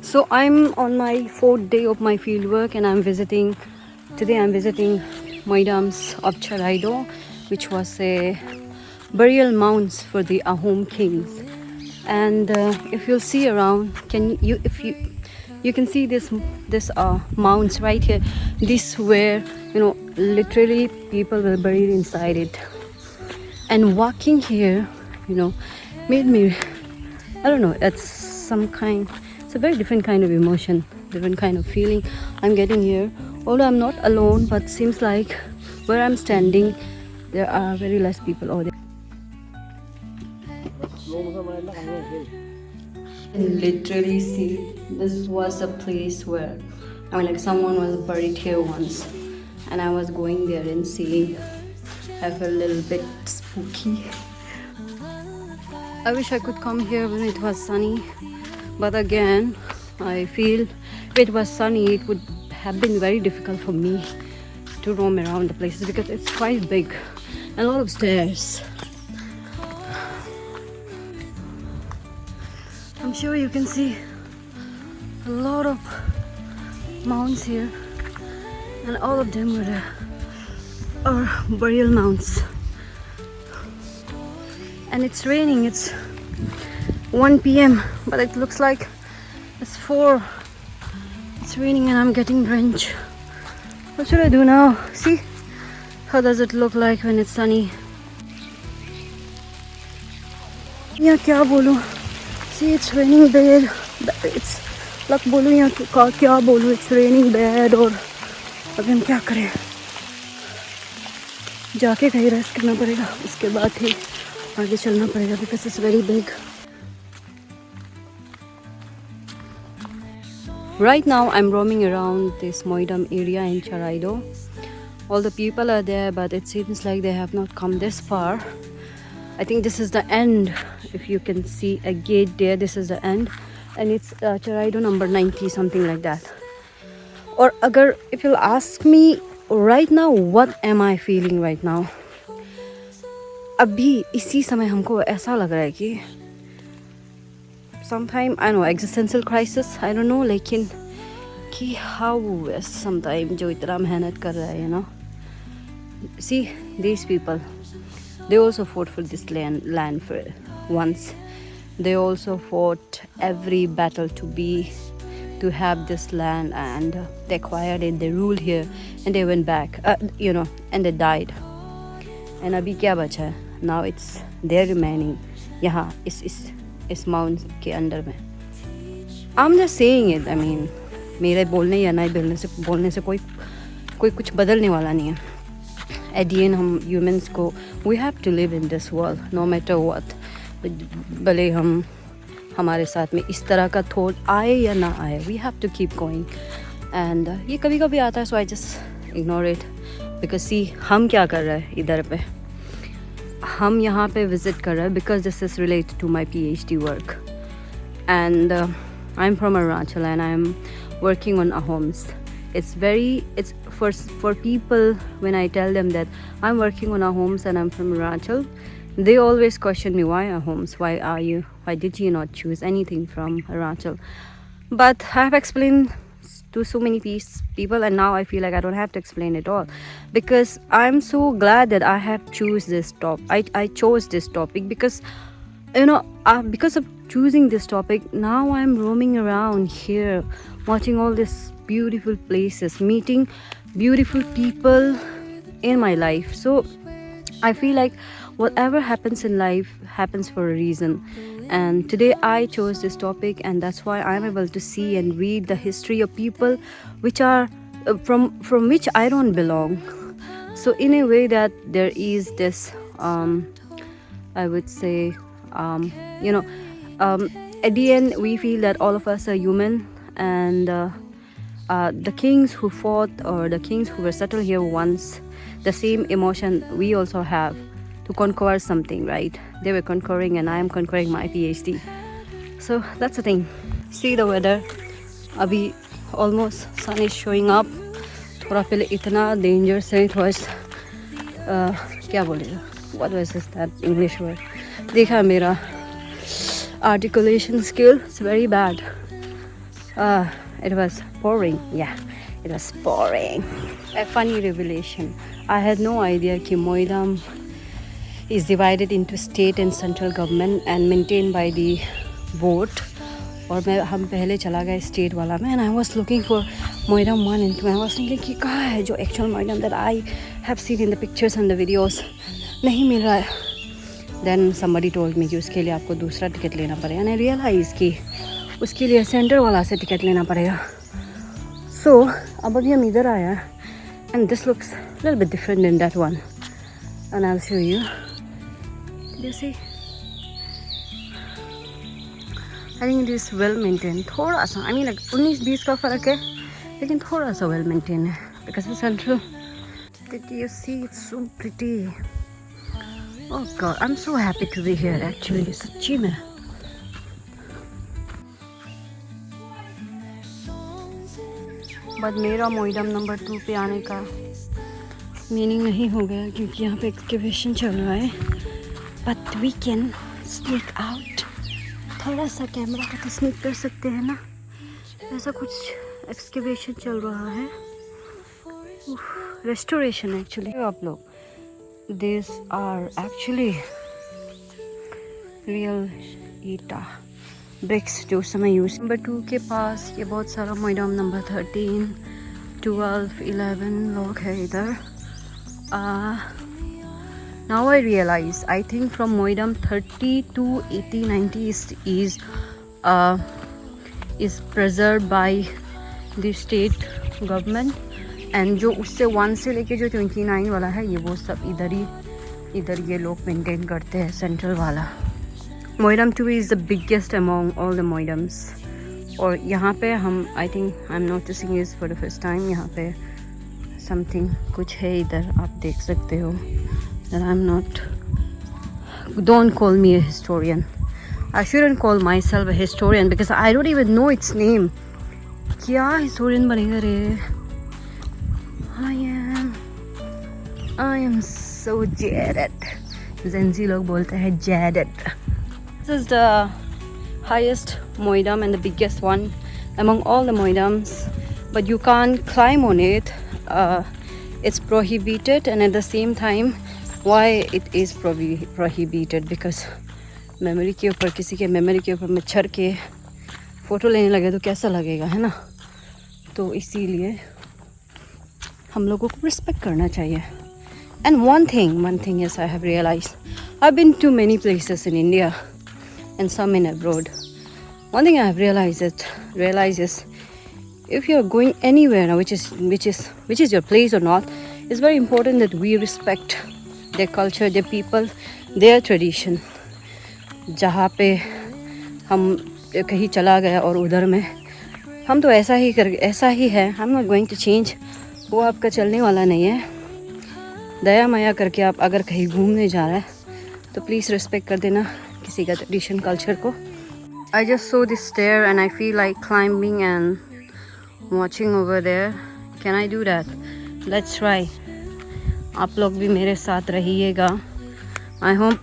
So I'm on my fourth day of my field work, and today I'm visiting Moidams of Charaido, which was a burial mounds for the Ahom kings. And if you'll see around, can you if you can see this mounds right here. This where literally people were buried inside it. And walking here, you know, made me, I don't know, it's a very different kind of emotion, different kind of feeling I'm getting here. Although I'm not alone, but seems like where I'm standing, there are very less people over there. And literally see, this was a place where, like someone was buried here once, and I was going there and seeing. I felt a little bit spooky. I wish I could come here when it was sunny, but again, I feel if it was sunny, it would have been very difficult for me to roam around the places because it's quite big and a lot of stairs. I'm sure you can see a lot of mounds here, and all of them are burial mounds. And it's raining. It's 1 p.m. but it looks like it's 4. It's raining and I'm getting drenched. What should I do now? See how does it look like when it's sunny? Yeah, kya bolu? See, it's raining bad. It's like bolu ya kya bolu? It's raining bad. और अब हम क्या करें? जाके कहीं rest करना पड़ेगा, उसके बाद ही आगे चलना पड़ेगा because it's very big. Right now I'm roaming around this Moidam area in Charaido. All the people are there, but it seems like they have not come this far. I think this is the end. If you can see a gate there, this is the end, and it's Charaido number 90, something like that. Or if you'll ask me right now, what am I feeling right now? अभी इसी समय हमको ऐसा लग रहा है कि sometime I know existential crisis, I don't know, लेकिन कि how is sometime जो इतना मेहनत कर रहा है, see these people, they also fought for this land for once. They also fought every battle to have this land, and they acquired it, they ruled here, and they went back, and they died. And अभी क्या बचा है? Now it's there remaining यहाँ इस mountain के अंदर में. I'm just saying it. I mean, मेरे बोलने या नहीं बोलने से कोई कुछ बदलने वाला नहीं है. At the end, हम humans को we have to live in this world no matter what. भले हमारे साथ में इस तरह का थॉट आए या ना आए, we have to keep going. And ये कभी कभी आता है, so I just ignore it because see हम क्या कर रहे हैं इधर पे. हम यहाँ पे visit कर रहे हैं because this is related to my PhD work, and I'm from Arunachal and I'm working on Ahoms. It's for people, when I tell them that I'm working on Ahoms and I'm from Arunachal, they always question me, why Ahoms? Why did you not choose anything from Arunachal? But I have explained to so many people, and now I feel like I don't have to explain it all because I'm so glad that I have chose this topic. I chose this topic because because of choosing this topic, now I'm roaming around here, watching all these beautiful places, meeting beautiful people in my life. So I feel like whatever happens in life happens for a reason. And today I chose this topic, and that's why I'm able to see and read the history of people which are from which I don't belong. So in a way that there is this I would say at the end we feel that all of us are human, and the kings who fought or the kings who were settled here once, the same emotion we also have to conquer something, right? They were conquering and I am conquering my PhD. So that's the thing. See the weather. Abhi almost sun is showing up. थोड़ा पहले इतना danger से was क्या बोलेगा? What was that English word? देखा मेरा articulation skill, it's very bad. It was pouring. Yeah, it was pouring. A funny revelation. I had no idea कि Moidam is divided into state and central government and maintained by the board. और हम पहले चला गए state वाला में, and I was looking for Moidam 1 and 2. I was thinking कि कहाँ है जो actual Moidam that I have seen in the pictures and the videos. नहीं मिल रहा है. Then somebody told me कि उसके लिए आपको दूसरा टिकट लेना पड़ेगा. And I realized कि उसके लिए सेंटर वाला से टिकट लेना पड़ेगा. So अब अभी हम इधर आया, and this looks a little bit different than that one, and I'll show you. You see, I think it is well maintained. थोड़ा सा, I mean like 19-20 का फ़र्क है, लेकिन थोड़ा सा well maintained है. Because it's central. Did you see? It's so pretty. Oh God, I'm so happy to be here actually. सच्ची में. But मेरा मोइडम नंबर 2 पे आने का मीनिंग नहीं हो गया क्योंकि यहाँ पे एक्सकेवेशन चल रहा है. But we can sneak out. थोड़ा सा कैमरा का तो स्निक कर सकते हैं ना. ऐसा कुछ एक्सकेवेशन चल रहा है. Restoration actually. आप लोग, दिस आर एक्चुअली रियल ईटा ब्रिक्स जो उस समय यूज. नंबर 2 के पास ये बहुत सारा मोइडम नंबर 13, 12, 11 लोग है इधर. Now I realize, I think from Moidam 30 to 80, 90 is preserved by the state government, and जो उससे 1 से लेके जो 29 वाला है ये वो सब इधर ये लोग मेंटेन करते हैं, सेंट्रल वाला. Moidam 2 is the biggest among all the Moidams. और यहाँ पे हम, I think I'm noticing this for the first time, यहाँ पे something कुछ है इधर, आप देख सकते हो. That I'm not, don't call me a historian. I shouldn't call myself a historian because I don't even know its name. क्या historian बनेगा रे? I am so jaded. Gen Z लोग बोलते हैं jaded. This is the highest Moidam and the biggest one among all the Moidams, but you can't climb on it. It's prohibited, and at the same time, why it is prohibited? Because memory के ऊपर, किसी के memory के ऊपर मच्छर के photo लेने लगे तो कैसा लगेगा, है ना. तो इसीलिए हम लोगों को रिस्पेक्ट करना चाहिए. And one thing is I have realized, I've been to many places in India and some in abroad. One thing I have realized is if you are going anywhere now, which is your place or not, it's very important that we respect their culture, their people, their tradition. जहाँ पे हम कहीं चला गया और उधर में हम तो ऐसा ही है. I'm not going to change. वो आपका चलने वाला नहीं है. दया माया करके आप अगर कहीं घूमने जा रहा है तो प्लीज़ रिस्पेक्ट कर देना किसी का ट्रेडिशन कल्चर को. I just saw this stair and I feel like climbing and watching over there. Can I do that? Let's try. आप लोग भी मेरे साथ रहिएगा. I hope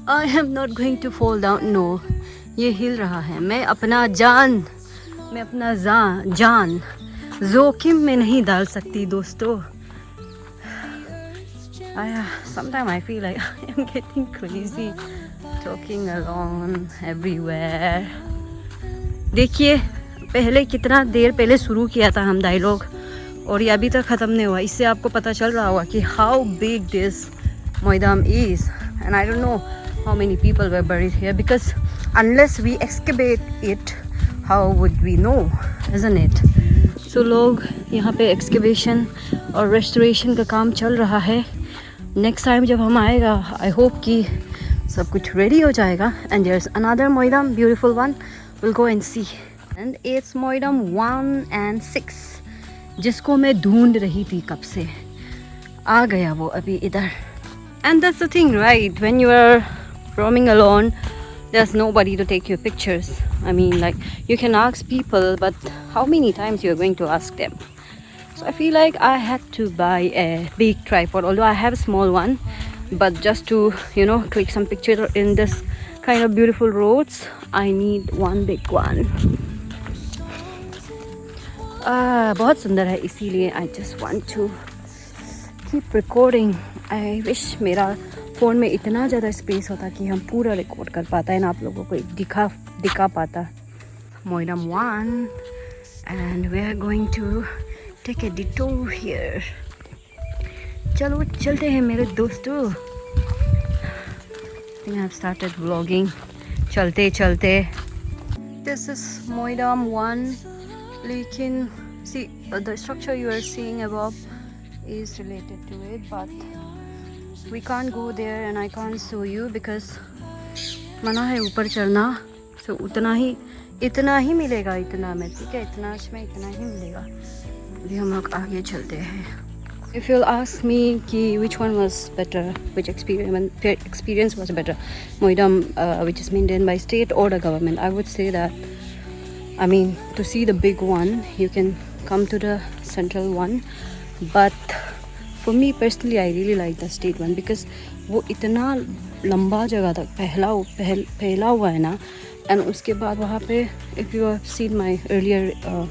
I am not going to fall down. No, ये हिल रहा है. मैं अपना जान जोखिम में नहीं डाल सकती दोस्तों. Sometimes I feel like I am getting crazy talking along everywhere. देखिए पहले कितना देर पहले शुरू किया था हम डायलॉग और ये अभी तक ख़त्म नहीं हुआ. इससे आपको पता चल रहा होगा कि how big this Moidam is, and I don't know how many people were buried here, because unless we excavate it, how would we know, isn't it? So लोग यहाँ पे excavation और restoration का काम चल रहा है. Next time जब हम आएगा, I hope कि सब कुछ ready हो जाएगा. And there's another Moidam, beautiful one. We'll go and see. And it's Moidam 1 and 6, जिसको मैं ढूंढ रही थी कब से. आ गया वो अभी इधर. And that's the thing, right? When you are roaming alone, there's nobody to take your pictures. I mean, like, you can ask people, but how many times you're going to ask them? So I feel like I had to buy a big tripod, although I have a small one. But just to, click some picture in this kind of beautiful roads, I need one big one. बहुत सुंदर है, इसीलिए I just want to keep recording. I wish मेरा phone में इतना ज़्यादा space होता कि हम पूरा रिकॉर्ड कर पाता है ना, आप लोगों को दिखा पाता। Moidam 1 and we are going to take a detour here. चलो चलते हैं मेरे दोस्तों। आई हैव स्टार्टेड व्लॉगिंग चलते चलते। दिस इज मोइराम 1, लेकिन see the structure you are seeing above is related to it, but we can't go there and I can't show you because मना है ऊपर चढ़ना। so इतना ही मिलेगा, इतना में, ठीक है, इतना में इतना ही मिलेगा। अभी हम लोग आगे चलते हैं। If you'll ask me कि which one was better, which experience was better, Moiram, which is maintained by state or the government, I would say that, I mean, to see the big one you can come to the central one, but for me personally I really like the state one because वो इतना लंबा जगह तक फैला हुआ है ना। And उसके बाद वहाँ पे if you have seen my earlier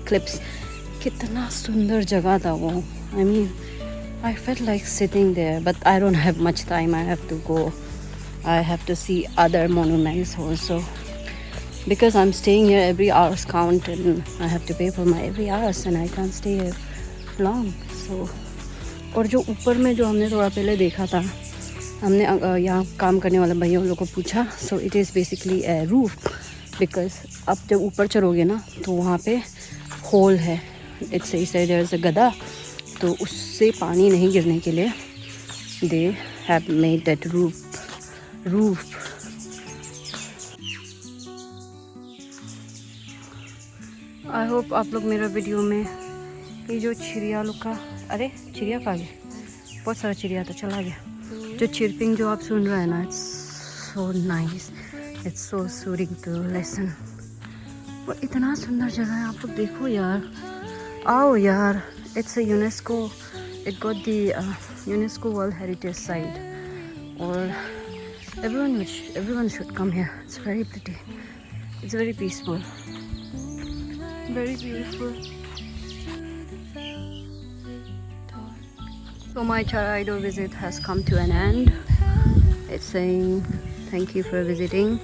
clips, कितना सुंदर जगह था वो। I mean I felt like sitting there, but I don't have much time. I have to go. I have to see other monuments also because I'm staying here. Every hour's count and I have to pay for my every hours and I can't stay here long. So और जो ऊपर में जो हमने थोड़ा पहले देखा था, हमने यहाँ काम करने वाले भैया लोगों को पूछा। So it is basically A roof, because अब जब ऊपर चढ़ोगे ना तो वहाँ पे होल है। इट्स देयर इज़ अ गदा, तो उससे पानी नहीं गिरने के लिए they have made that roof. I hope आप लोग मेरा वीडियो में ये जो चिड़िया लोग का, अरे चिड़िया का गया, बहुत सारा चिड़िया तो चला गया। जो चिरपिंग जो आप सुन रहे हैं ना, it's so nice, it's so soothing to listen. और इतना सुंदर जगह है, आप लोग देखो यार, आओ यार। It's a UNESCO, it got the UNESCO world heritage site और everyone should come here. It's very pretty, it's very peaceful, very beautiful. So my Charaido visit has come to an end. It's saying thank you for visiting.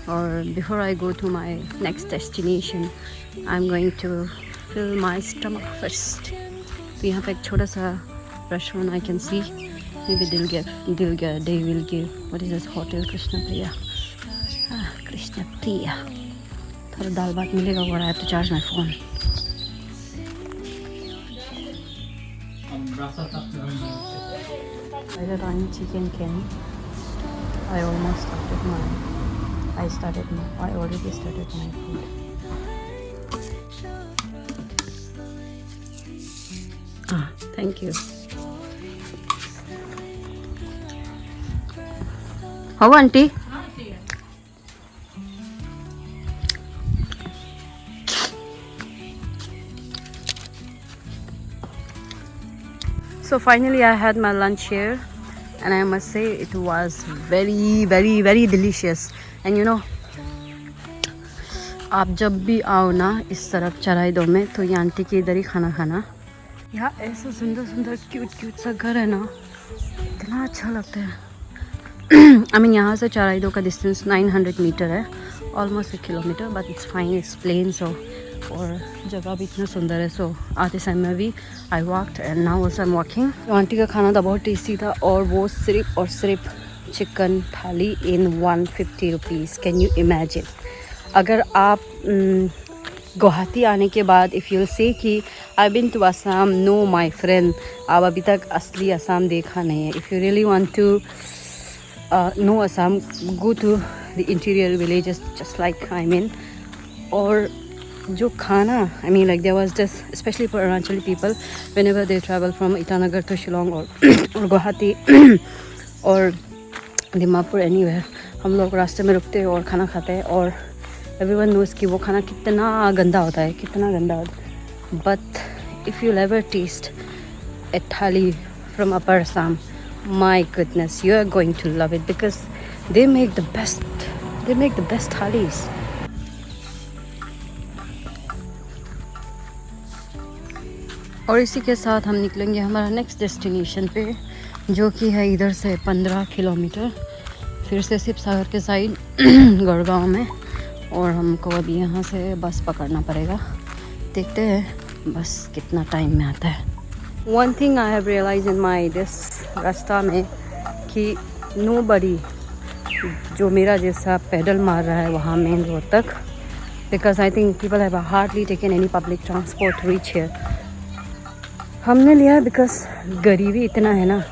Or before I go to my next destination, I'm going to fill my stomach first. तो यहाँ पे एक छोटा सा restaurant I can see. Maybe they will give. What is this hotel? Krishna Priya. Krishna Priya. थोड़ा दाल भात मिलेगा और I have to charge my phone. I got on chicken curry. I already started my food. Thank you. How auntie? So finally I had my lunch here and I must say it was very very very delicious. And you know, आप जब भी आओ ना इस तरफ चराइदो में तो ये आंटी के इधर ही खाना खाना। यहाँ ऐसा सुंदर सुंदर क्यूट सा घर है ना, इतना अच्छा लगता है। I mean यहाँ से चराइदो का डिस्टेंस 900 मीटर है, almost 1 kilometre, but it's fine, it's plain. So और जगह भी इतना सुंदर है। सो आते समय भी I walked and now also I am walking. तो आंटी का खाना था बहुत टेस्टी था और वो सिर्फ चिकन थाली इन 150 रुपीज़। Can you imagine? अगर आप गुवाहाटी आने के बाद इफ़ यू से कि I been to Assam, no my friend, आप अभी तक असली असम देखा नहीं है। If you really want to know Assam, go to the interior villages just like I mean. और जो खाना, I mean like there was just specially for Arunachali people whenever they travel from Itanagar to Shillong और गुवाहाटी और दिमापुर, एनीवेयर, हम लोग रास्ते में रुकते हैं और खाना खाते हैं और एवरीवन नोज़ कि वो खाना कितना गंदा होता है, कितना गंदा होता है। But if you ever taste a thali from upper Assam, my goodness, you are going to love it because they make the best thalis. और इसी के साथ हम निकलेंगे हमारा नेक्स्ट डेस्टिनेशन पे, जो कि है इधर से 15 किलोमीटर, फिर से शिव सागर के साइड गढ़गांव में। और हमको अभी यहाँ से बस पकड़ना पड़ेगा, देखते हैं बस कितना टाइम में आता है। One thing I have realise in my this रास्ता में कि नोबडी जो मेरा जैसा पैडल मार रहा है वहाँ मेन रोड तक, because I think people have hardly taken any public transport reach here. हमने लिया बिकॉज गरीबी इतना है ना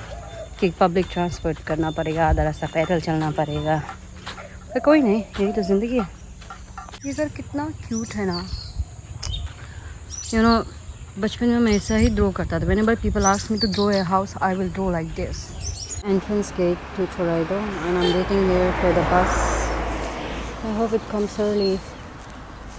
कि पब्लिक ट्रांसपोर्ट करना पड़ेगा, आधा रास्ता पैदल चलना पड़ेगा। पर कोई नहीं, यही तो ज़िंदगी है। ये घर कितना क्यूट है ना, यू नो। बचपन में मैं ऐसा ही ड्रॉ करता था। Whenever people ask me to draw a house, I will draw like this. Entrance gate to Choraido, and I'm waiting here for the bus. I hope it comes early.